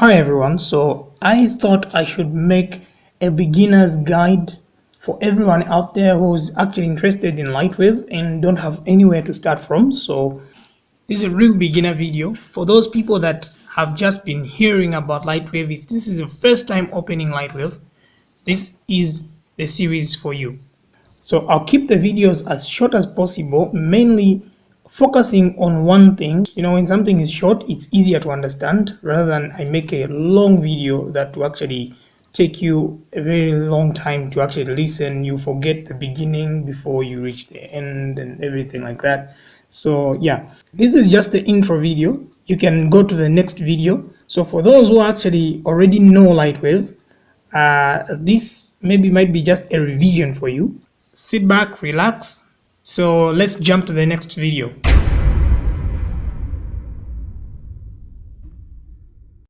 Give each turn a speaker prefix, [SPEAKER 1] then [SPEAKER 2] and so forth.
[SPEAKER 1] Hi everyone, so I thought I should make a beginner's guide for everyone out there who's actually interested in Lightwave and don't have anywhere to start from. So this is a real beginner video for those people that have just been hearing about Lightwave. If this is the first time opening Lightwave, this is the series for you. So I'll keep the videos as short as possible, mainly focusing on one thing. When something is short, it's easier to understand rather than I make a long video that will actually take you a very long time to actually listen. You forget the beginning before you reach the end and everything like that. So yeah, this is just the intro video. You can go to the next video. So for those who actually already know Lightwave, this maybe might be just a revision for you. Sit back, relax. So let's jump to the next video.